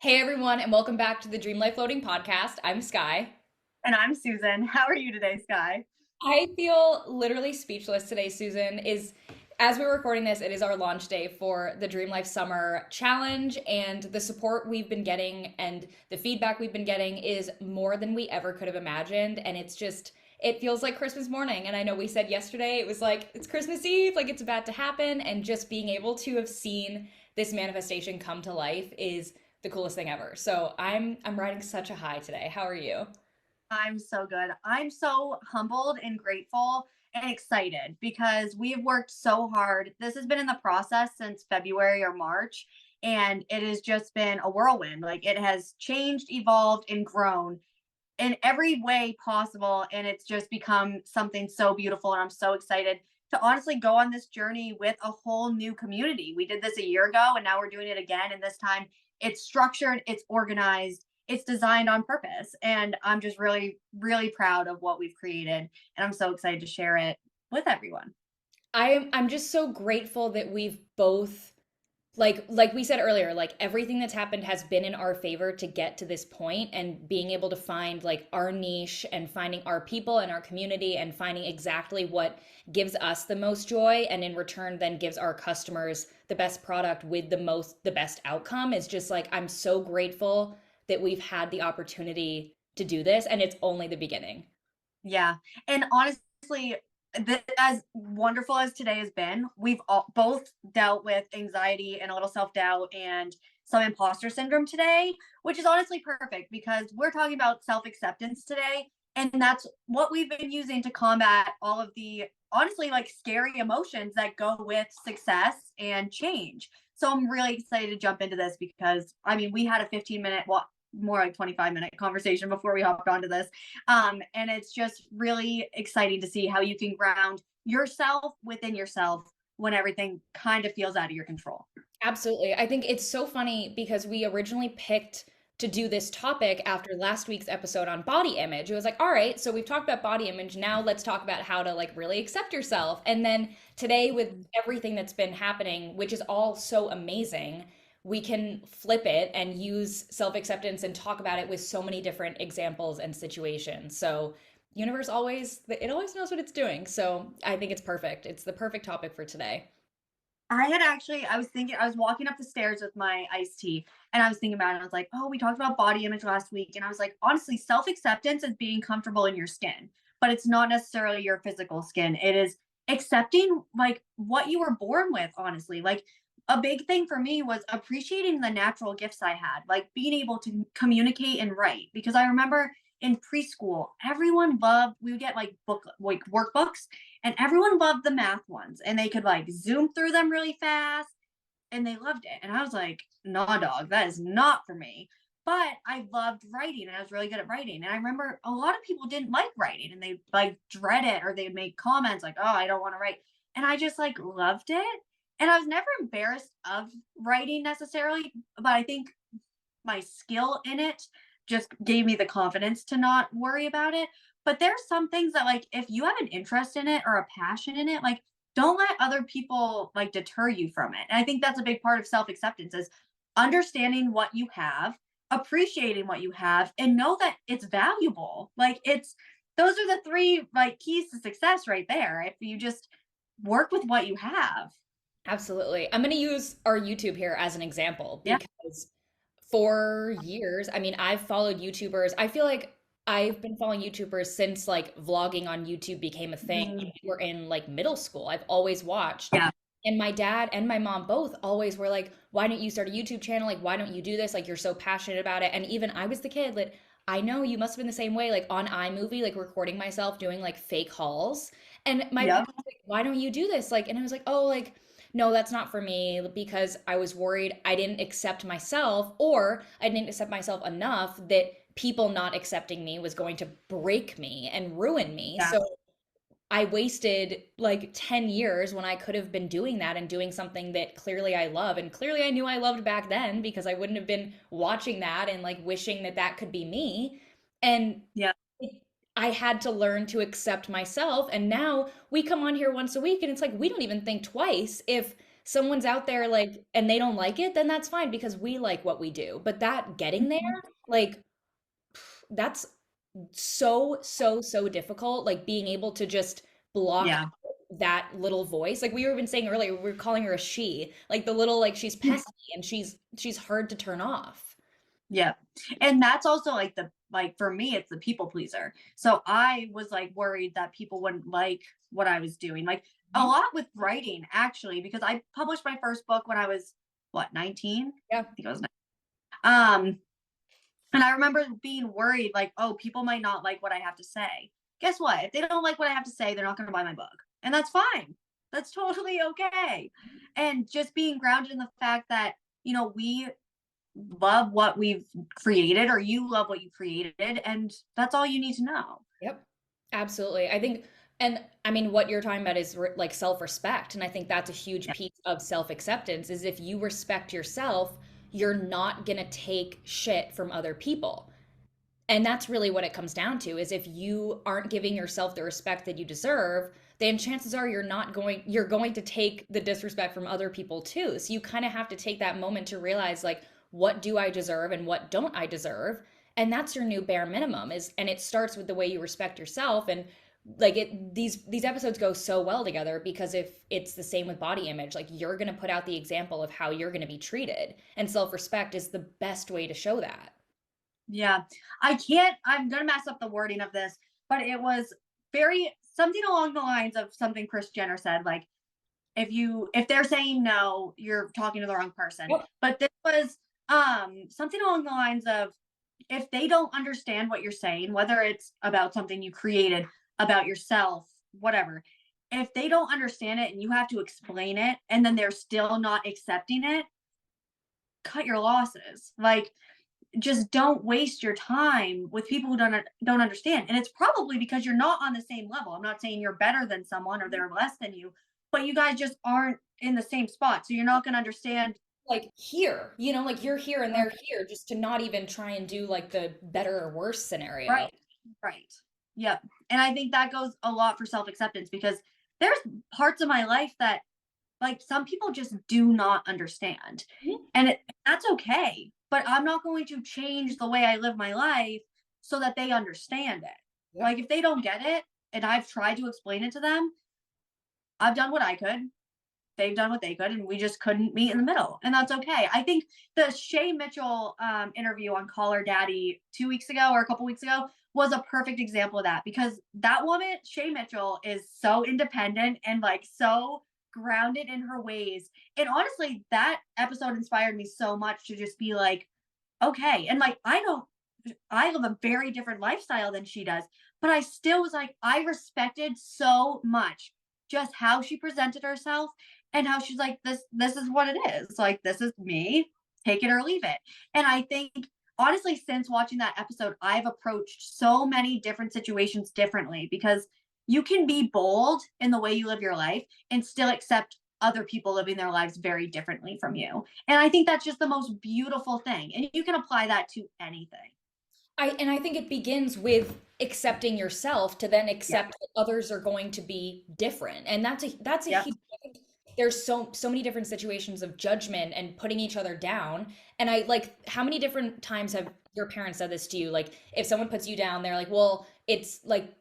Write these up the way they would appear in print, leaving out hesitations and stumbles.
Hey everyone, and welcome back to the Dream Life Loading podcast. I'm Skye. And I'm Susan. How are you today, Sky? I feel literally speechless today, Susan. As we're recording this, it is our launch day for the Dream Life Summer Challenge, and the support we've been getting and the feedback we've been getting is more than we ever could have imagined. And it feels like Christmas morning. And I know we said yesterday it was like it's Christmas Eve, like it's about to happen. And just being able to have seen this manifestation come to life is the coolest thing ever. So I'm riding such a high today. How are you? I'm so good. I'm so humbled and grateful and excited because we've worked so hard. This has been in the process since February or March, and it has just been a whirlwind. Like it has changed, evolved, and grown in every way possible. And it's just become something so beautiful. And I'm so excited to honestly go on this journey with a whole new community. We did this a year ago and now we're doing it again. And this time it's structured, it's organized, it's designed on purpose. And I'm just really, really proud of what we've created. And I'm so excited to share it with everyone. I'm just so grateful that we've both like we said earlier, like everything that's happened has been in our favor to get to this point, and being able to find like our niche and finding our people and our community and finding exactly what gives us the most joy, and in return then gives our customers the best product with the best outcome is just like I'm so grateful that we've had the opportunity to do this, and it's only the beginning. Yeah. And honestly, as wonderful as today has been, we've both dealt with anxiety and a little self doubt and some imposter syndrome today, which is honestly perfect because we're talking about self acceptance today. And that's what we've been using to combat all of the honestly like scary emotions that go with success and change. So I'm really excited to jump into this because I mean, we had a 15-minute, well, more like 25-minute conversation before we hopped onto this. And it's just really exciting to see how you can ground yourself within yourself when everything kind of feels out of your control. Absolutely. I think it's so funny because we originally picked to do this topic after last week's episode on body image. It was like, all right, so we've talked about body image. Now let's talk about how to like really accept yourself. And then today, with everything that's been happening, which is all so amazing, we can flip it and use self-acceptance and talk about it with so many different examples and situations. So universe always, it always knows what it's doing. So I think it's perfect. It's the perfect topic for today. I was thinking, I was walking up the stairs with my iced tea and I was thinking about it. I was like, oh, we talked about body image last week. And I was like, honestly, self acceptance is being comfortable in your skin, but it's not necessarily your physical skin. It is accepting like what you were born with, honestly. Like a big thing for me was appreciating the natural gifts I had, like being able to communicate and write. Because I remember in preschool, everyone loved, we would get like workbooks and everyone loved the math ones and they could like zoom through them really fast and they loved it. And I was like, nah, dog, that is not for me. But I loved writing and I was really good at writing. And I remember a lot of people didn't like writing and they like dread it or they'd make comments like, oh, I don't want to write. And I just like loved it. And I was never embarrassed of writing necessarily, but I think my skill in it just gave me the confidence to not worry about it. But there's some things that like if you have an interest in it or a passion in it, like don't let other people like deter you from it. And I think that's a big part of self-acceptance is understanding what you have, appreciating what you have, and know that it's valuable. Like it's those are the three like keys to success right there. If you just work with what you have. Absolutely. I'm going to use our YouTube here as an example Yeah. because for years, I mean, I've followed YouTubers. I feel like I've been following YouTubers since like vlogging on YouTube became a thing when Mhm. we were in like middle school. I've always watched. Yeah. And my dad and my mom both always were like, why don't you start a YouTube channel? Like, why don't you do this? Like, you're so passionate about it. And even I was the kid that I know you must have been the same way, like on iMovie, like recording myself doing like fake hauls. And my dad Yep. was like, why don't you do this? Like, and I was like, oh, like, no, that's not for me because I was worried I didn't accept myself, or I didn't accept myself enough that people not accepting me was going to break me and ruin me. Yeah. So I wasted like 10 years when I could have been doing that and doing something that clearly I love. And clearly I knew I loved back then because I wouldn't have been watching that and like wishing that that could be me. And Yeah. it- I had to learn to accept myself. And now we come on here once a week and it's like we don't even think twice if someone's out there like and they don't like it, then that's fine because we like what we do. But that getting there, Mhm. like that's so difficult, like being able to just block Yeah. that little voice. Like we were even saying earlier, we were calling her a she, like the little like she's pesky and she's hard to turn off. Yeah. And that's also like like for me, it's the people pleaser. So I was like worried that people wouldn't like what I was doing. Like a Mhm. lot with writing actually, because I published my first book when I was what, 19? Yeah. I think I was 19. And I remember being worried, like, oh, people might not like what I have to say. Guess what? If they don't like what I have to say, they're not going to buy my book. And that's fine. That's totally okay. And just being grounded in the fact that, we love what we've created, or you love what you created. And that's all you need to know. Yep. Absolutely. I think, and I mean, what you're talking about is like self-respect. And I think that's a huge Yeah. piece of self-acceptance is if you respect yourself, you're not going to take shit from other people. And that's really what it comes down to is if you aren't giving yourself the respect that you deserve, then chances are you're going to take the disrespect from other people too. So you kind of have to take that moment to realize like what do I deserve and what don't I deserve? And that's your new bare minimum is and it starts with the way you respect yourself and like it these episodes go so well together because if it's the same with body image, like you're going to put out the example of how you're going to be treated and self-respect is the best way to show that. Yeah. I'm going to mess up the wording of this, but it was very something along the lines of something Chris Jenner said, like, if they're saying no, you're talking to the wrong person. Yep. But this was something along the lines of if they don't understand what you're saying, whether it's about something you created, about yourself, whatever, if they don't understand it and you have to explain it and then they're still not accepting it, cut your losses. Like, just don't waste your time with people who don't understand. And it's probably because you're not on the same level. I'm not saying you're better than someone or they're less than you, but you guys just aren't in the same spot. So you're not going to understand. Like here, like you're here and they're here, just to not even try and do like the better or worse scenario. Right. Right. Yep. And I think that goes a lot for self-acceptance because there's parts of my life that like some people just do not understand. Mhm. And that's okay. But I'm not going to change the way I live my life so that they understand it. Yep. Like if they don't get it and I've tried to explain it to them, I've done what I could. They've done what they could, and we just couldn't meet in the middle. And that's okay. I think the Shay Mitchell interview on Call Her Daddy 2 weeks ago or a couple weeks ago was a perfect example of that because that woman, Shay Mitchell, is so independent and like so grounded in her ways. And honestly, that episode inspired me so much to just be like, okay. And like, I live a very different lifestyle than she does, but I still was like, I respected so much just how she presented herself and how she's like, this is what it is. Like, this is me, take it or leave it. And I think honestly, since watching that episode, I've approached so many different situations differently because you can be bold in the way you live your life and still accept other people living their lives very differently from you. And I think that's just the most beautiful thing. And you can apply that to anything. I think it begins with accepting yourself to then Yeah. accept that others are going to be different. And that's a Yep. huge I think there's so many different situations of judgment and putting each other down. And I like how many different times have your parents said this to you? Like if someone puts you down, they're like, well, it's like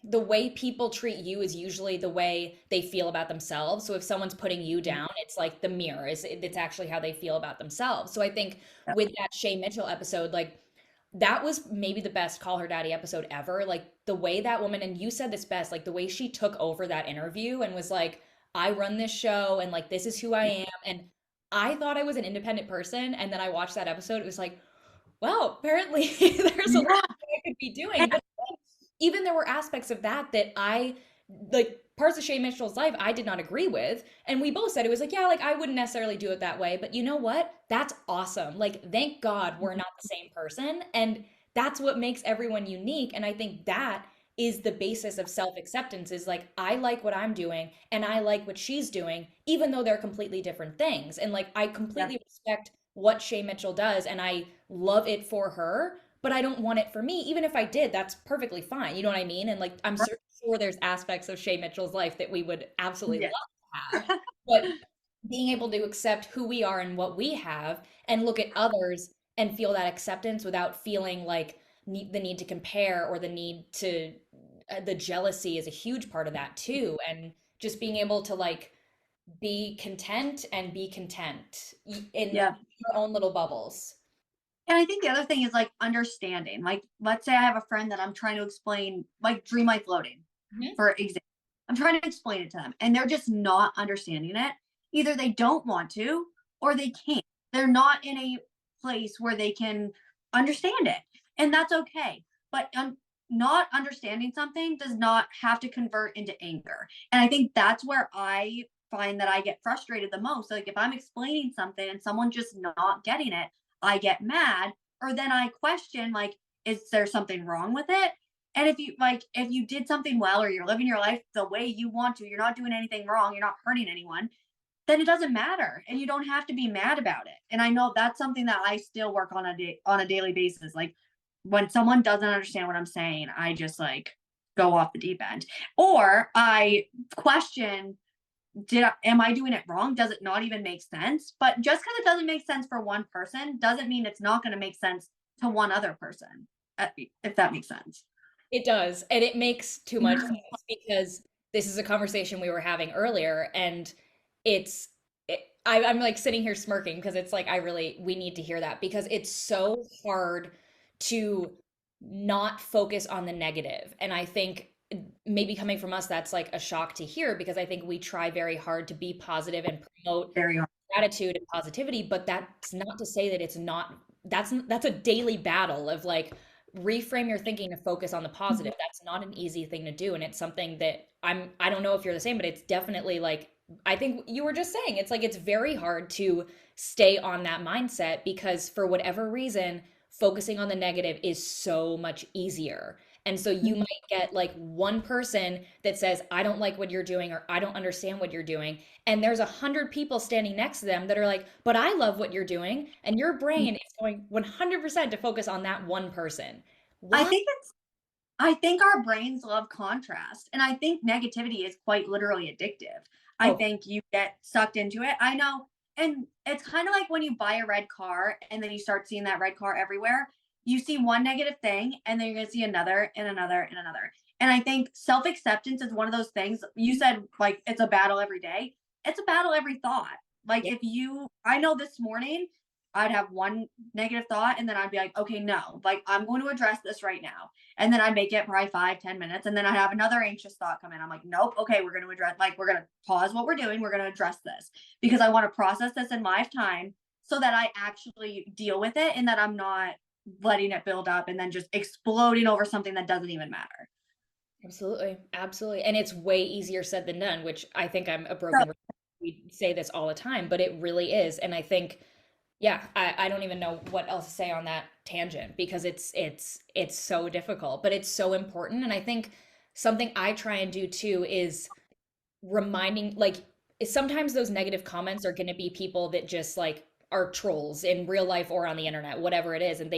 the way people treat you is usually the way they feel about themselves. So if someone's putting you down, it's like the mirror is it's actually how they feel about themselves. So I think Yep. with that Shay Mitchell episode, like that was maybe the best Call Her Daddy episode ever. Like the way that woman, and you said this best, like the way she took over that interview and was like, I run this show and like this is who I am. And I thought I was an independent person. And then I watched that episode. It was like, wow, apparently there's a lot Yeah. I could be doing. But even there were aspects of that that I like parts of Shay Mitchell's life I did not agree with. And we both said it was like, yeah, like I wouldn't necessarily do it that way. But you know what? That's awesome. Like, thank God we're not the same person. And that's what makes everyone unique. And I think that is the basis of self-acceptance is like I like what I'm doing and I like what she's doing, even though they're completely different things. And like I Yeah. completely respect what Shay Mitchell does and I love it for her, but I don't want it for me. Even if I did, that's perfectly fine. You know what I mean? And like, I'm Right. sure there's aspects of Shay Mitchell's life that we would absolutely Yeah. love to have. But being able to accept who we are and what we have and look at others and feel that acceptance without feeling like the need to compare or the need to the jealousy is a huge part of that too, and just being able to like be content and be content in Yeah. your own little bubbles. And I think the other thing is like understanding. Like, let's say I have a friend that I'm trying to explain, like dream life floating, Mhm. for example. I'm trying to explain it to them and they're just not understanding it. Either they don't want to or they can't. They're not in a place where they can understand it. And that's okay. But not understanding something does not have to convert into anger. And I think that's where I find that I get frustrated the most. Like if I'm explaining something and someone just not getting it, I get mad, or then I question like, is there something wrong with it? And if you did something well or you're living your life the way you want to, you're not doing anything wrong, you're not hurting anyone, then it doesn't matter and you don't have to be mad about it. And I know that's something that I still work on on a daily basis. Like when someone doesn't understand what I'm saying, I just like go off the deep end. Or I question, am I doing it wrong? Does it not even make sense? But just because it doesn't make sense for one person doesn't mean it's not going to make sense to one other person, if that makes sense. It does, and it makes too much sense because this is a conversation we were having earlier, and it's I'm like sitting here smirking because it's like we need to hear that because it's so hard to not focus on the negative. And I think maybe coming from us, that's like a shock to hear because I think we try very hard to be positive and promote Very hard. gratitude and positivity, but that's not to say that it's not that's a daily battle of like reframe your thinking to focus on the positive. That's not an easy thing to do, and it's something that I don't know if you're the same, but it's definitely like I think you were just saying it's like it's very hard to stay on that mindset because for whatever reason focusing on the negative is so much easier. And so you might get like one person that says, I don't like what you're doing, or I don't understand what you're doing. And there's 100 people standing next to them that are like, but I love what you're doing. And your brain is going 100% to focus on that one person. I Why? think I think our brains love contrast, and I think negativity is quite literally addictive. I Oh, think you get sucked into it. I know, and it's kind of like when you buy a red car and then you start seeing that red car everywhere. You see one negative thing, and then you're going to see another and another and another. And I think self acceptance is one of those things. You said like it's a battle every day. It's a battle every thought. Like yeah, if you, I know this morning I'd have one negative thought, and then I'd be like, okay, no, like I'm going to address this right now, and then I make it probably 5, 10 minutes. And then I have another anxious thought come in. I'm like, nope, okay, we're going to address, like, we're going to pause what we're doing. We're going to address this because I want to process this in live time so that I actually deal with it and that I'm not letting it build up and then just exploding over something that doesn't even matter. absolutely. Absolutely. And it's way easier said than done, which I think I'm a So broken record. We say this all the time, but it really is. And I think yeah, I don't even know what else to say on that tangent because it's so difficult, but it's so important. And I think something I try and do too is reminding like sometimes those negative comments are going to be people that just like are trolls in real life or on the internet, whatever it is, and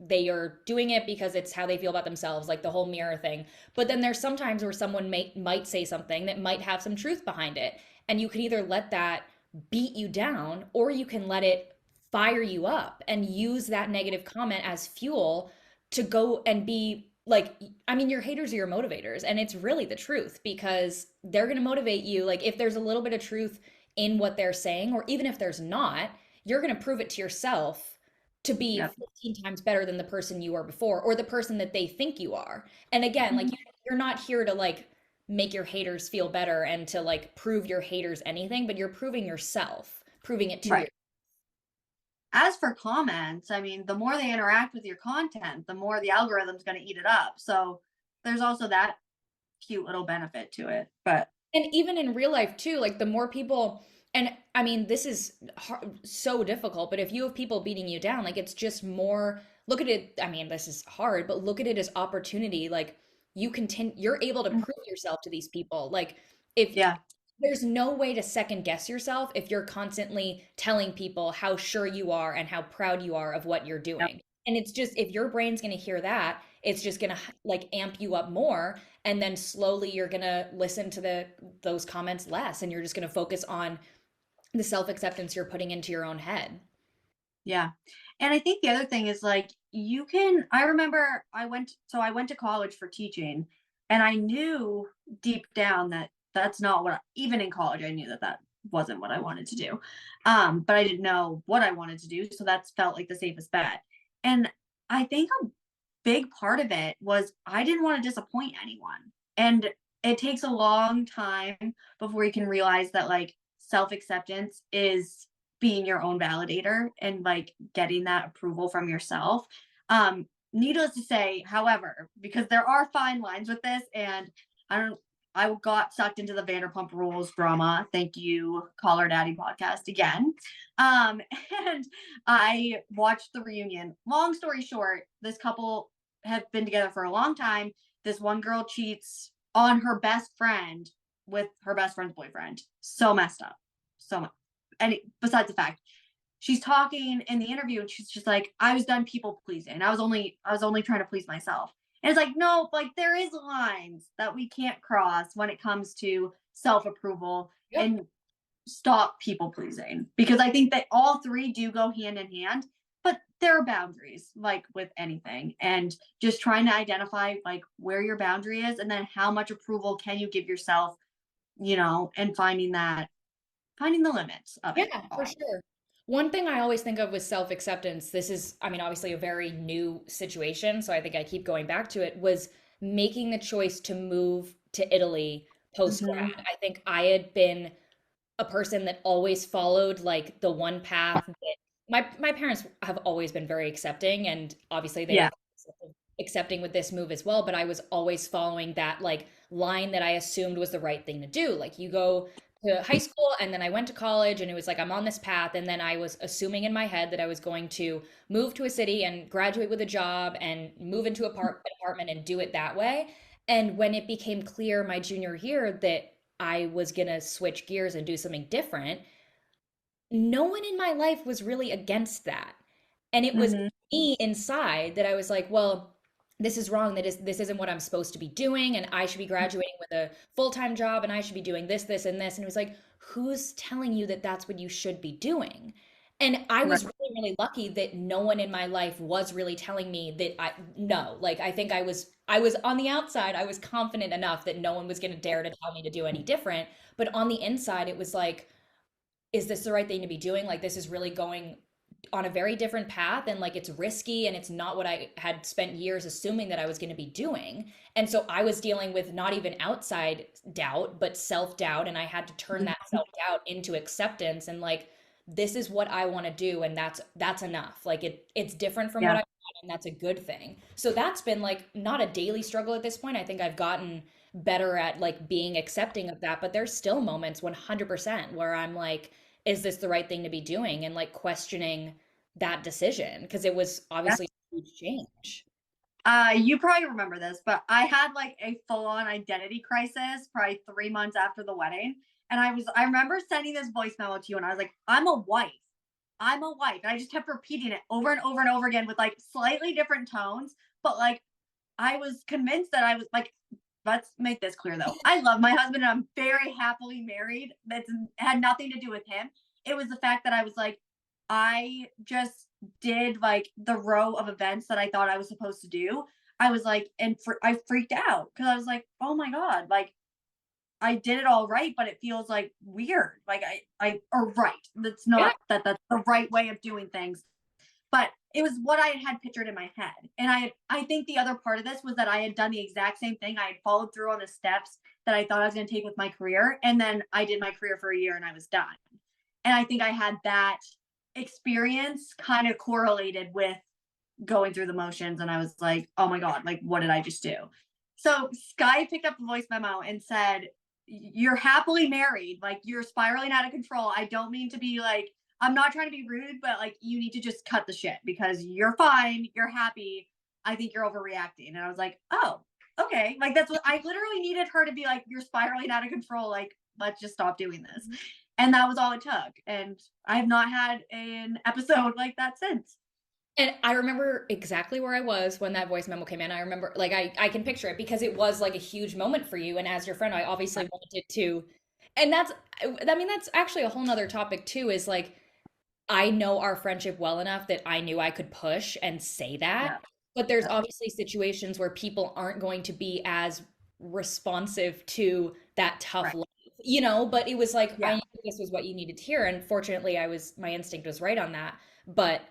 they are doing it because it's how they feel about themselves, like the whole mirror thing. But then there's sometimes where someone might say something that might have some truth behind it, and you can either let that beat you down or you can let it fire you up and use that negative comment as fuel to go and be like I mean your haters are your motivators, and it's really the truth because they're going to motivate you. Like if there's a little bit of truth in what they're saying, or even if there's not, you're going to prove it to yourself to be yeah. 15 times better than the person you were before or the person that they think you are. And again, like you're not here to like make your haters feel better and to like prove your haters anything, but you're proving yourself, proving it to your Right. As for comments, I mean, the more they interact with your content, the more the algorithm's going to eat it up. So there's also that cute little benefit to it. But And even in real life too, like the more people, and I mean, this is so difficult, but if you have people beating you down, like it's just more, look at it. I mean, this is hard, but look at it as opportunity. Like you're able to prove yourself to these people. Like if yeah. there's no way to second guess yourself if you're constantly telling people how sure you are and how proud you are of what you're Yep. doing. And it's just if your brain's going to hear that, it's just going to like amp you up more, and then slowly you're going to listen to those comments less, and you're just going to focus on the self-acceptance you're putting into your own head. Yeah. And I think the other thing is like you can I remember I went to college for teaching, and I knew deep down that that's not what even in college I knew that that wasn't what I wanted to do. But I didn't know what I wanted to do, so that's felt like the safest bet. And I think a big part of it was I didn't want to disappoint anyone. And it takes a long time before you can realize that like self-acceptance is being your own validator and like getting that approval from yourself. Needless to say, however, because there are fine lines with this, and I don't, I got sucked into the Vanderpump Rules drama. Thank you, Caller Daddy podcast again. Um, and I watched the reunion. Long story short, this couple have been together for a long time. This one girl cheats on her best friend with her best friend's boyfriend. So messed up. So much. And besides the fact, she's talking in the interview and she's just like, I was done people pleasing. I was only trying to please myself. And it's like, no, like there is lines that we can't cross when it comes to self-approval Yep. and stop people pleasing. Because I think that all three do go hand in hand, but there are boundaries like with anything. And just trying to identify like where your boundary is and then how much approval can you give yourself, and finding the limits of it Yeah, for all. sure. One thing I always think of with self-acceptance, this is, I mean, obviously a very new situation, so I think I keep going back to it, was making the choice to move to Italy post-grad. Mhm. I think I had been a person that always followed like the one path that my parents have always been very accepting, and obviously they were Yeah. accepting with this move as well, but I was always following that like line that I assumed was the right thing to do. Like you go to high school and then I went to college and it was like I'm on this path, and then I was assuming in my head that I was going to move to a city and graduate with a job and move into an apartment and do it that way. And when it became clear my junior year that I was going to switch gears and do something different, no one in my life was really against that. And it was Mhm. me inside that I was like, well, this is wrong. This isn't what I'm supposed to be doing. And I should be graduating with a full-time job and I should be doing this, this, and this. And it was like, who's telling you that that's what you should be doing? And I Right. was really, really lucky that no one in my life was really telling me that no, like I think I was on the outside, I was confident enough that no one was going to dare to tell me to do any different. But on the inside, it was like, is this the right thing to be doing? Like, this is really going on a very different path, and like it's risky and it's not what I had spent years assuming that I was going to be doing. And so I was dealing with not even outside doubt, but self-doubt. And I had to turn that Mhm. self-doubt into acceptance and like, this is what I want to do. And that's enough. Like it's different from what Yeah. I want, and that's a good thing. So that's been like not a daily struggle at this point. I think I've gotten better at like being accepting of that, but there's still moments 100% where I'm like, is this the right thing to be doing? And like questioning that decision because it was Yeah. obviously a huge change. You probably remember this, but I had like a full-on identity crisis probably 3 months after the wedding. And I remember sending this voice memo to you and I was like, I'm a wife. I'm a wife. And I just kept repeating it over and over and over again with like slightly different tones. But like I was convinced that I was like, let's make this clear though. I love my husband and I'm very happily married. That's had nothing to do with him. It was the fact that I was like, I just did like the row of events that I thought I was supposed to do. I was like, I freaked out because I was like, oh my God, like I did it all right, but it feels like weird. Like or right. That's Yeah. not that's the right way of doing things, but it was what I had pictured in my head. And I think the other part of this was that I had done the exact same thing. I had followed through on the steps that I thought I was going to take with my career, and then I did my career for a year and I was done. And I think I had that experience kind of correlated with going through the motions, and I was like, "Oh my god, like what did I just do?" So, Skye picked up the voice memo and said, "You're happily married. Like you're spiraling out of control. I don't mean to be like I'm not trying to be rude, but like you need to just cut the shit because you're fine, you're happy. I think you're overreacting." And I was like, "Oh, okay." Like that's what I literally needed her to be like, "You're spiraling out of control. Like let's just stop doing this." And that was all it took. And I have not had an episode like that since. And I remember exactly where I was when that voice memo came in. I remember, like, I can picture it because it was like a huge moment for you. And as your friend, I obviously wanted to And I mean, that's actually a whole nother topic too, is like, I know our friendship well enough that I knew I could push and say that. Yeah. But there's Yeah. obviously situations where people aren't going to be as responsive to that tough Right. love, but it was like, I Yeah. knew this was what you needed to hear. And fortunately, my instinct was right on that. But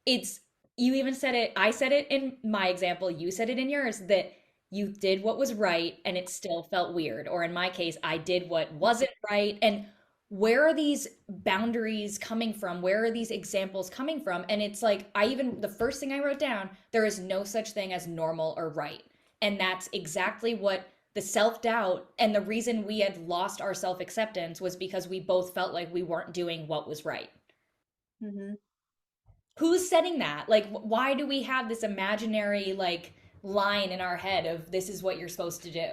it's, you even said it, I said it in my example, you said it in yours, that you did what was right and it still felt weird. Or in my case, I did what wasn't right. And where are these boundaries coming from? Where are these examples coming from? And it's like, the first thing I wrote down, there is no such thing as normal or right. And that's exactly what the self doubt and the reason we had lost our self acceptance was because we both felt like we weren't doing what was right. Mm-hmm. Who's setting that? Like, why do we have this imaginary, like, line in our head of this is what you're supposed to do?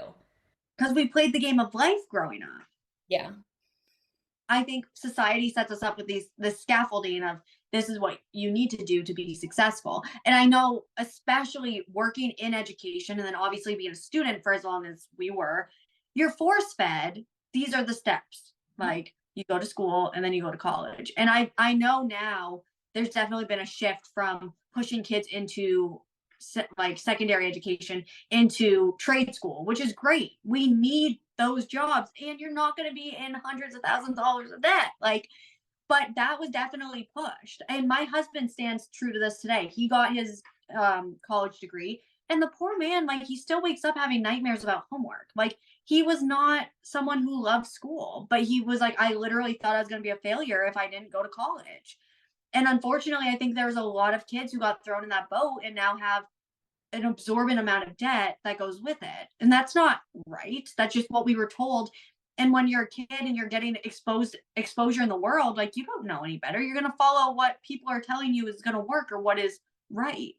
Because we played the game of life growing up. Yeah. I think society sets us up with this scaffolding of this is what you need to do to be successful. And I know, especially working in education and then obviously being a student for as long as we were, you're force fed. These are the steps. Like you go to school and then you go to college. And I know now there's definitely been a shift from pushing kids into like secondary education into trade school, which is great. We need those jobs, and you're not going to be in hundreds of thousands of dollars of debt. Like, but that was definitely pushed. And my husband stands true to this today. He got his college degree, and the poor man, like, he still wakes up having nightmares about homework. Like, he was not someone who loved school, but he was like, I literally thought I was going to be a failure if I didn't go to college. And unfortunately, I think there was a lot of kids who got thrown in that boat and now have an absorbent amount of debt that goes with it. And that's not right. That's just what we were told. And when you're a kid and you're getting exposure in the world, like you don't know any better. You're going to follow what people are telling you is going to work or what is right.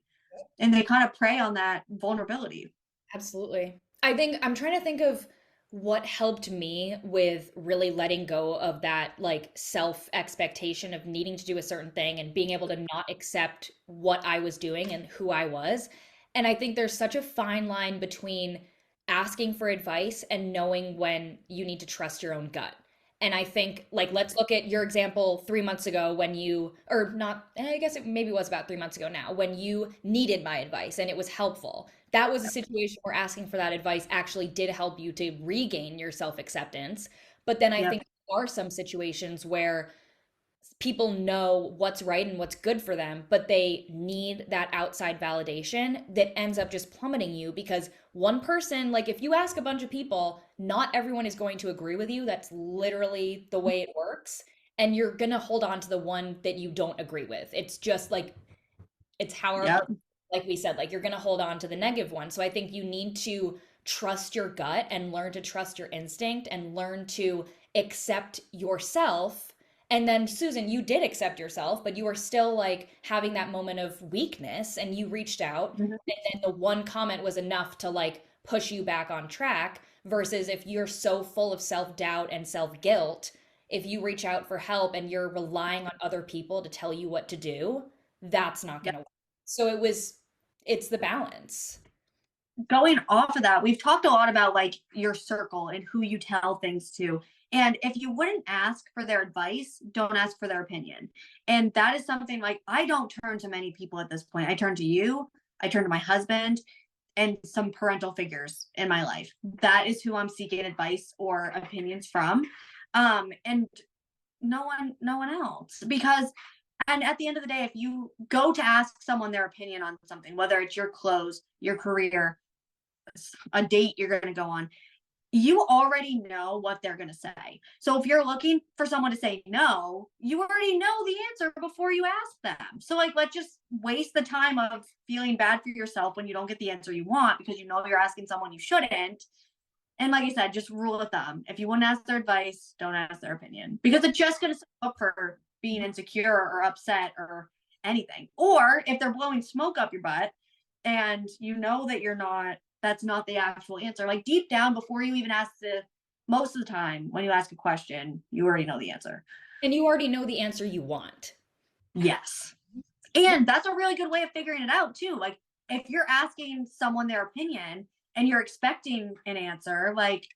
And they kind of prey on that vulnerability. Absolutely. I think I'm trying to think of what helped me with really letting go of that like self expectation of needing to do a certain thing and being able to not accept what I was doing and who I was. And I think there's such a fine line between asking for advice and knowing when you need to trust your own gut. And I think, like, let's look at your example 3 months ago when you, or not, I guess it maybe was about 3 months ago now, when you needed my advice and it was helpful. That was a situation where asking for that advice actually did help you to regain your self acceptance. But then I Yep. think there are some situations where people know what's right and what's good for them, but they need that outside validation that ends up just plummeting you because one person, like if you ask a bunch of people, not everyone is going to agree with you. That's literally the way it works. And you're going to hold on to the one that you don't agree with. It's just like, it's how our brain, Yep. like we said, like you're going to hold on to the negative one. So I think you need to trust your gut and learn to trust your instinct and learn to accept yourself. And then Susan, you did accept yourself, but you were still like having that moment of weakness and you reached out Mhm. and then the one comment was enough to like push you back on track versus if you're so full of self-doubt and self-guilt, if you reach out for help and you're relying on other people to tell you what to do, that's not going Yep. to work. So it's the balance. Going off of that, we've talked a lot about like your circle and who you tell things to. And if you wouldn't ask for their advice, don't ask for their opinion. And that is something like I don't turn to many people at this point. I turn to you, I turn to my husband, and some parental figures in my life. That is who I'm seeking advice or opinions from. And no one else. Because and at the end of the day, if you go to ask someone their opinion on something, whether it's your clothes, your career, a date you're going to go on, you already know what they're going to say. So if you're looking for someone to say no, you already know the answer before you ask them. So like, let's just waste the time of feeling bad for yourself when you don't get the answer you want because you know you're asking someone you shouldn't. And like I said, just rule of thumb. If you want to ask their advice, don't ask their opinion because it's just going to set up for being insecure or upset or anything. Or if they're blowing smoke up your butt and you know that that's not the actual answer. Like deep down, before you even ask most of the time when you ask a question, you already know the answer. And you already know the answer you want. Yes. And that's a really good way of figuring it out too. Like if you're asking someone their opinion and you're expecting an answer, like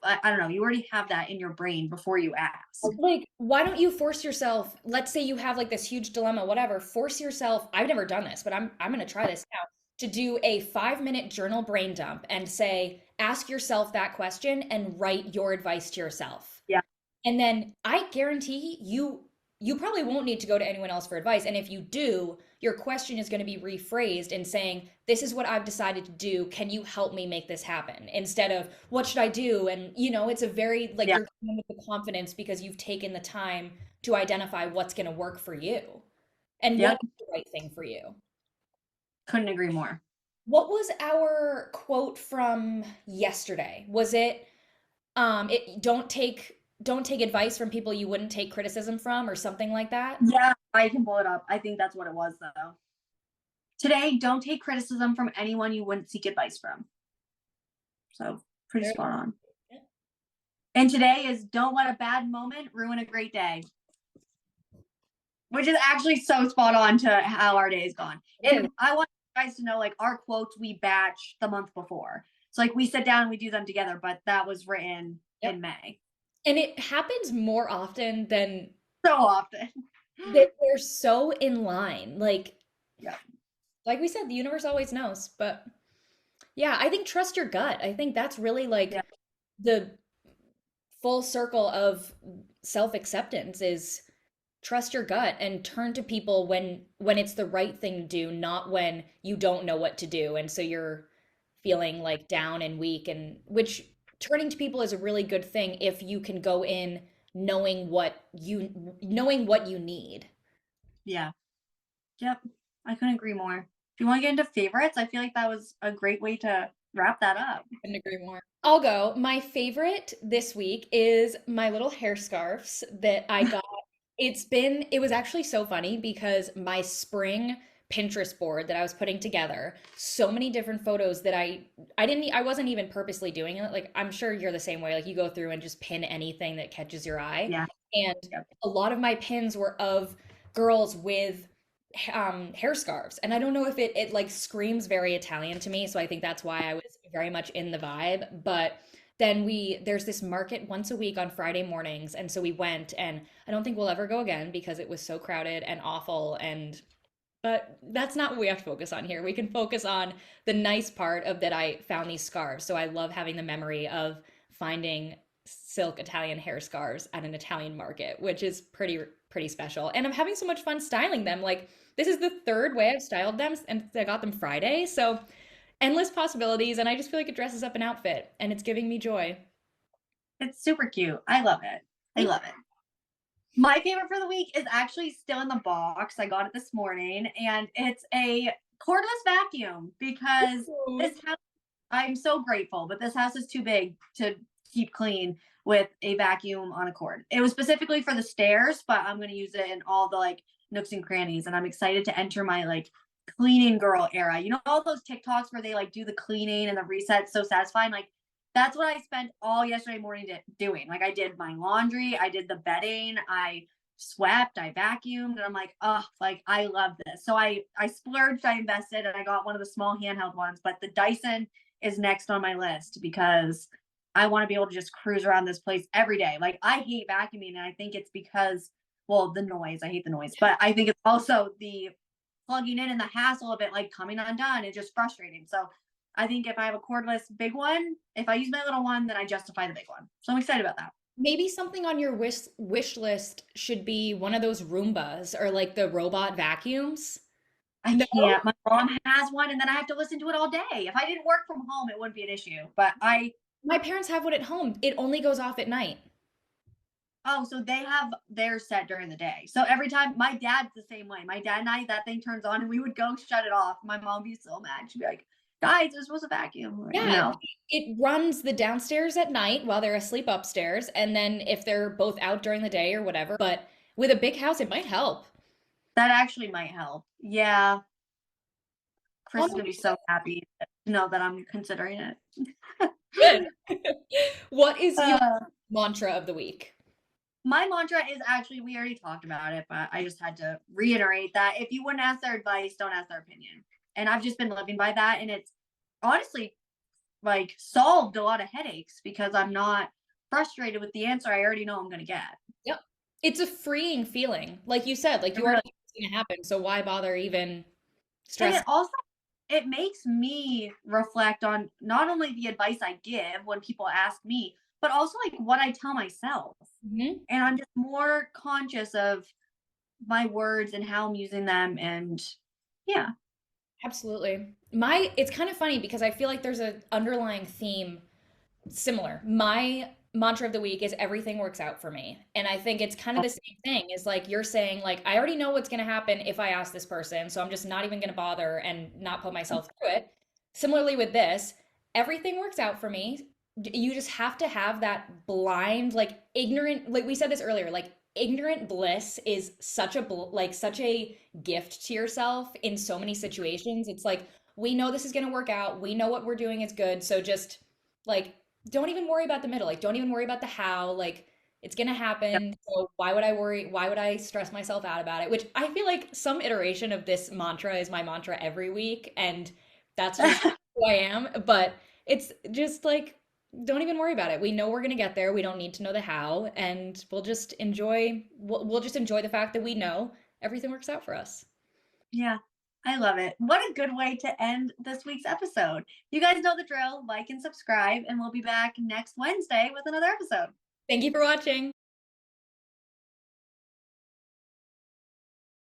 I don't know, you already have that in your brain before you ask. Like, why don't you force yourself? Let's say you have like this huge dilemma, whatever. Force yourself. I've never done this, but I'm gonna try this now to do a 5 minute journal brain dump and say, ask yourself that question and write your advice to yourself. Yeah. And then I guarantee you probably won't need to go to anyone else for advice. And if you do, your question is going to be rephrased and saying, "This is what I've decided to do. Can you help me make this happen?" Instead of, "What should I do?" And it's a very like Yeah. you're coming with the confidence because you've taken the time to identify what's going to work for you and what Yep. is the right thing for you. Couldn't agree more. What was our quote from yesterday? Was it don't take advice from people you wouldn't take criticism from or something like that? Yeah, I can pull it up. I think that's what it was though. Today, don't take criticism from anyone you wouldn't seek advice from. So pretty There spot on. it is. And today is don't let a bad moment ruin a great day, which is actually so spot on to how our day has gone. And I want you guys to know, like, our quotes we batch the month before. So like we sit down and we do them together, but that was written Yep. in May. And it happens more often than So often. they're so in line. Yeah. Like we said, the universe always knows. But yeah, I think trust your gut. I think that's really like Yeah. the full circle of self-acceptance is trust your gut and turn to people when it's the right thing to do, not when you don't know what to do. And so you're feeling like down and weak, and which turning to people is a really good thing if you can go in knowing what you need. Yeah. Yep. I couldn't agree more. If you want to get into favorites, I feel like that was a great way to wrap that up. Couldn't agree more. I'll go. My favorite this week is my little hair scarves that I got. It was actually so funny because my spring Pinterest board that I was putting together, so many different photos that I wasn't even purposely doing it. Like I'm sure you're the same way. Like you go through and just pin anything that catches your eye. Yeah. And Yep. a lot of my pins were of girls with hair scarves. And I don't know if it like screams very Italian to me, so I think that's why I was very much in the vibe. But then there's this market once a week on Friday mornings, and so we went, and I don't think we'll ever go again because it was so crowded and awful. And but that's not what we have to focus on here. We can focus on the nice part of that I found these scarves. So I love having the memory of finding silk Italian hair scarves at an Italian market, which is pretty special. And I'm having so much fun styling them. Like this is the third way I've styled them, and I got them Friday. So endless possibilities, and I just feel like it dresses up an outfit and it's giving me joy. It's super cute. I love it. I love it. My favorite for the week is actually still in the box. I got it this morning, and it's a cordless vacuum because Ooh. this house, I'm so grateful, but this house is too big to keep clean with a vacuum on a cord. It was specifically for the stairs, but I'm going to use it in all the like nooks and crannies. And I'm excited to enter my like cleaning girl era. You know, all those TikToks where they like do the cleaning and the reset, so satisfying. Like, that's what I spent all yesterday morning doing. Like, I did my laundry, I did the bedding, I swept, I vacuumed, and I'm like, oh, like I love this. So I splurged, I invested, and I got one of the small handheld ones. But the Dyson is next on my list because I want to be able to just cruise around this place every day. Like, I hate vacuuming, and I think it's because, well, the noise. I hate the noise, but I think it's also the plugging in and the hassle of it, like coming undone. It's just frustrating. So I think if I have a cordless big one, if I use my little one, then I justify the big one. So I'm excited about that. Maybe something on your wish list should be one of those Roombas or like the robot vacuums. I No, can't. My mom has one, and then I have to listen to it all day. If I didn't work from home, it wouldn't be an issue. But my parents have one at home. It only goes off at night. oh, so they have theirs set during the day. So every time, my dad's the same way. My dad and I, that thing turns on, and we would go shut it off. My mom would be so mad. She'd be like, guys, this was a vacuum. Like, Yeah, no. it runs the downstairs at night while they're asleep upstairs, and then if they're both out during the day or whatever. But with a big house, it might help. That actually might help. Yeah. Chris is Oh, going to be so happy to know that I'm considering it. good. What is your Uh, mantra of the week? my mantra is actually, we already talked about it, but I just had to reiterate that if you wouldn't ask their advice, don't ask their opinion. And I've just been living by that. And it's honestly like solved a lot of headaches because I'm not frustrated with the answer I already know I'm going to get. Yep. It's a freeing feeling. Like you said, like It you really, already know what's going to happen, so why bother even and stressing? it makes me reflect on not only the advice I give when people ask me, but also like what I tell myself. Mhm. And I'm just more conscious of my words and how I'm using them. And yeah, Absolutely. My it's kind of funny because I feel like there's an underlying theme similar. My mantra of the week is everything works out for me. And I think it's kind of the same thing. Is like you're saying like I already know what's going to happen if I ask this person, so I'm just not even going to bother and not put myself through it. Similarly with this, everything works out for me. You just have to have that blind like ignorant like we said this earlier, like ignorant bliss is such a like such a gift to yourself in so many situations. It's like we know this is going to work out. We know what we're doing is good. So just like don't even worry about the middle. Like, don't even worry about the how. Like, it's gonna happen. So why would I worry? Why would I stress myself out about it? Which I feel like some iteration of this mantra is my mantra every week, and that's just yep. who I am. But it's just like, don't even worry about it. We know we're gonna get there. We don't need to know the how, and we'll just enjoy the fact that we know everything works out for us. Yeah, I love it. What a good way to end this week's episode. You guys know the drill. Like and subscribe, and we'll be back next Wednesday with another episode. Thank you for watching.